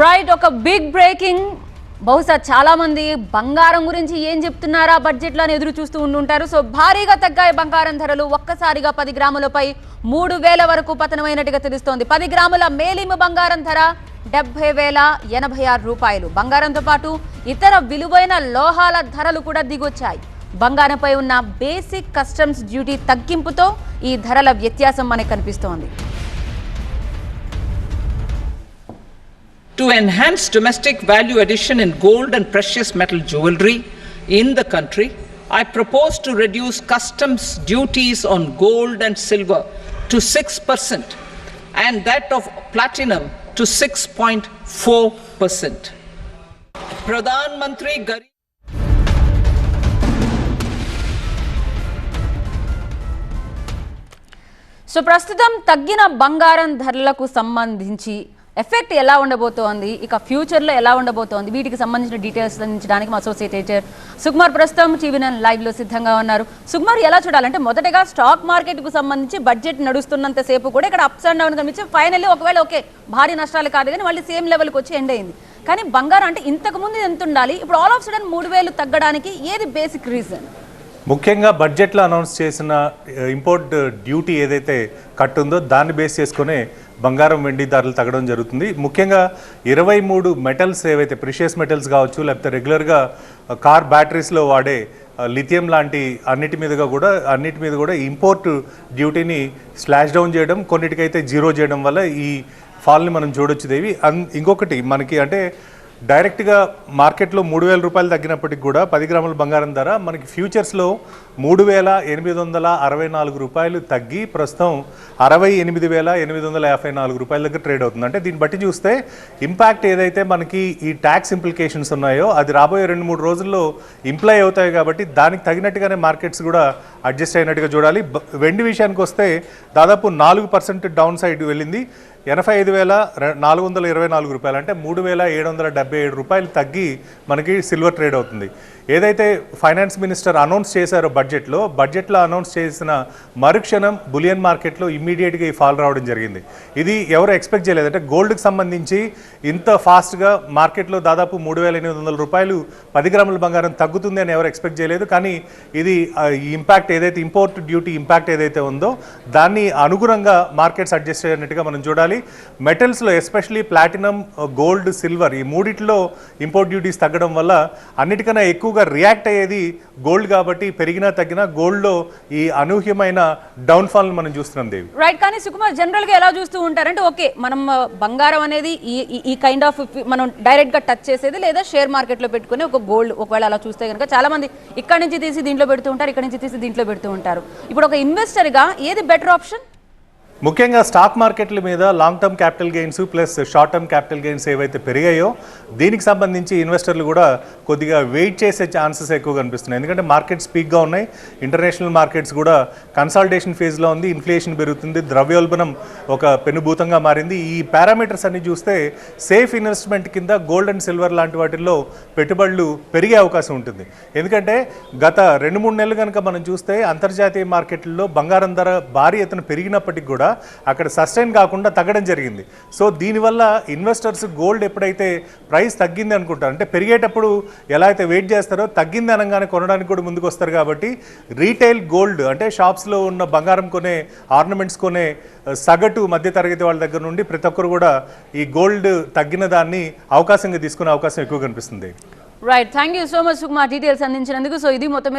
Right, ఒక big breaking. బహుశా చాలా మంది బంగారం గురించి ఏం చెప్తున్నారా బడ్జెట్లో అని ఎదురు చూస్తూ ఉంటుంటారు. సో భారీగా తగ్గాయి బంగారం ధరలు. ఒక్కసారిగా 10 గ్రాములపై 3000 వరకు పతనమైనట్టుగా తెలుస్తోంది. 10 గ్రాముల మేలిమి బంగారం ధర 70,086 రూపాయలు. బంగారంతో పాటు ఇతర విలువైన లోహాల ధరలు కూడా దిగొచ్చాయి. బంగారంపై ఉన్న బేసిక్ కస్టమ్స్ డ్యూటీ తగ్గింపుతో ఈ ధరల వ్యత్యాసం మనకు కనిపిస్తోంది. To enhance domestic value addition in gold and precious metal jewelry in the country, I propose to reduce customs duties on gold and silver to 6% and that of platinum to 6.4%. Pradhan Mantri Garib so ప్రస్తుతం తగ్గిన బంగారం ధరలకు సంబంధించి effect ఎలా ఉండబోతోంది, ఇక ఫ్యూచర్లో ఎలా ఉండబోతోంది, వీటికి సంబంధించిన డీటెయిల్స్ అందించడానికి మా అసోసియేట్ ఎడిటర్ సుకుమార్ ప్రస్తుతం టీవీ9 లైవ్లో సిద్ధంగా ఉన్నారు. సుకుమార్, ఎలా చూడాలంటే మొదటగా స్టాక్ మార్కెట్కు సంబంధించి బడ్జెట్ నడుస్తున్నంతసేపు కూడా ఇక్కడ అప్స్ అండ్ డౌన్ కనిపించి ఫైనల్లీ ఒకవేళ ఓకే భారీ నష్టాలు కాదు కానీ మళ్ళీ సేమ్ లెవెల్కి వచ్చి ఎండ్ అయింది. కానీ బంగారం అంటే ఇంతకుముందు ఎంత ఉండాలి, ఇప్పుడు ఆల్ ఆఫ్ సడన్ 3000 తగ్గడానికి ఏది బేసిక్ రీజన్? ముఖ్యంగా బడ్జెట్లో అనౌన్స్ చేసిన ఇంపోర్ట్ డ్యూటీ ఏదైతే కట్ ఉందో దాన్ని బేస్ చేసుకునే బంగారం వెండి ధరలు తగ్గడం జరుగుతుంది. ముఖ్యంగా 23 మెటల్స్ ఏవైతే ప్రిషియస్ మెటల్స్ కావచ్చు, లేకపోతే రెగ్యులర్గా కార్ బ్యాటరీస్లో వాడే లిథియం లాంటి అన్నిటి మీద కూడా ఇంపోర్ట్ డ్యూటీని స్లాష్ డౌన్ చేయడం, కొన్నిటికైతే జీరో చేయడం వల్ల ఈ ఫాల్ని మనం చూడొచ్చు దేవి. ఇంకొకటి మనకి అంటే డైరెక్ట్గా మార్కెట్లో 3000 రూపాయలు తగ్గినప్పటికి కూడా 10 గ్రాముల బంగారం ధర మనకి ఫ్యూచర్స్లో 3864 రూపాయలు తగ్గి ప్రస్తుతం 68,854 రూపాయల దగ్గర ట్రేడ్ అవుతుంది. అంటే దీన్ని బట్టి చూస్తే ఇంపాక్ట్ ఏదైతే మనకి ఈ ట్యాక్స్ ఇంప్లికేషన్స్ ఉన్నాయో అది రాబోయే 2-3 రోజుల్లో ఇంప్లై అవుతాయి. కాబట్టి దానికి తగినట్టుగానే మార్కెట్స్ కూడా అడ్జస్ట్ అయినట్టుగా చూడాలి. వెండి విషయానికి వస్తే దాదాపు 4% డౌన్ సైడ్ వెళ్ళింది. 85,424 రూపాయలు అంటే 3,777 రూపాయలు తగ్గి మనకి సిల్వర్ ట్రేడ్ అవుతుంది. ఏదైతే ఫైనాన్స్ మినిస్టర్ అనౌన్స్ చేశారో బడ్జెట్లో అనౌన్స్ చేసిన మరుక్షణం బులియన్ మార్కెట్లో ఇమ్మీడియట్గా ఈ ఫాల్ రావడం జరిగింది. ఇది ఎవరు ఎక్స్పెక్ట్ చేయలేదు. అంటే గోల్డ్కి సంబంధించి ఇంత ఫాస్ట్గా మార్కెట్లో దాదాపు 3,800 రూపాయలు 10 గ్రాముల బంగారం తగ్గుతుంది అని ఎవరు ఎక్స్పెక్ట్ చేయలేదు. కానీ ఇది ఇంపాక్ట్ ఏదైతే ఇంపోర్ట్ డ్యూటీ ఇంపాక్ట్ ఏదైతే ఉందో దాన్ని అనుగుణంగా మార్కెట్స్ అడ్జస్ట్ అయినట్టుగా మనం చూడాలి. మెటల్స్లో ఎస్పెషలీ ప్లాటినం, గోల్డ్, సిల్వర్ ఈ మూడిట్లో ఇంపోర్ట్ డ్యూటీస్ తగ్గడం వల్ల అన్నిటికన్నా ఎక్కువగా రియాక్ట్ అయ్యేది గోల్డ్. కాబట్టి పెరిగినా తగ్గినా గోల్డ్లో ఈ అనూహ్యమైన డౌన్ఫాల్ మనం చూస్తున్నాం దేవి. రైట్, కానీ సుకుమార్ జనరల్గా ఎలా చూస్తూ ఉంటారంటే ఓకే మనం బంగారం అనేది ఈ కైండ్ ఆఫ్ మనం డైరెక్ట్గా టచ్ చేసేది లేదా షేర్ మార్కెట్లో పెట్టుకుని ఒక గోల్డ్ ఒకవేళ అలా చూస్తే కనుక చాలా మంది ఇక్కడ నుంచి తీసి దీంట్లో పెడుతూ ఉంటారు, ఇక్కడ నుంచి తీసి దీంట్లో పెడుతూ ఉంటారు. ఇప్పుడు ఒక ఇన్వెస్టర్గా ఏది బెటర్ ఆప్షన్? ముఖ్యంగా స్టాక్ మార్కెట్ల మీద long term capital gains plus short term capital gains ఏవైతే పెరిగాయో దీనికి సంబంధించి ఇన్వెస్టర్లు కూడా కొద్దిగా వెయిట్ చేసే ఛాన్సెస్ ఎక్కువ కనిపిస్తున్నాయి. ఎందుకంటే మార్కెట్స్ పీక్గా ఉన్నాయి, ఇంటర్నేషనల్ మార్కెట్స్ కూడా కన్సాలిడేషన్ ఫేజ్లో ఉంది, ఇన్ఫ్లేషన్ పెరుగుతుంది, ద్రవ్యోల్బణం ఒక పెనుభూతంగా మారింది. ఈ పారామీటర్స్ అన్ని చూస్తే సేఫ్ ఇన్వెస్ట్మెంట్ కింద గోల్డ్ అండ్ సిల్వర్ లాంటి వాటిల్లో పెట్టుబడులు పెరిగే అవకాశం ఉంటుంది. ఎందుకంటే గత 2-3 నెలలు కనుక మనం చూస్తే అంతర్జాతీయ మార్కెట్లలో బంగారం ధర భారీ ఎత్తున పెరిగినప్పటికీ కూడా అక్కడ సస్టైన్ కాకుండా తగ్గడం జరిగింది. సో దీనివల్ల ఇన్వెస్టర్స్ గోల్డ్ ఎప్పుడైతే ప్రైస్ తగ్గింది అనుకుంటారు, అంటే పెరిగేటప్పుడు ఎలా అయితే వెయిట్ చేస్తారో తగ్గింది అనగానే కొనడానికి కూడా ముందుకు వస్తారు. కాబట్టి రీటైల్ గోల్డ్ అంటే షాప్స్లో ఉన్న బంగారం కొనే, ఆర్నమెంట్స్ కొనే సగటు మధ్యతరగతి వాళ్ళ దగ్గర నుండి ప్రతి ఒక్కరు కూడా ఈ గోల్డ్ తగ్గిన దాన్ని అవకాశంగా తీసుకునే అవకాశం ఎక్కువ కనిపిస్తుంది. Right, thank you so much Sukumar details అందించినందుకు. సో ఇది మొత్తం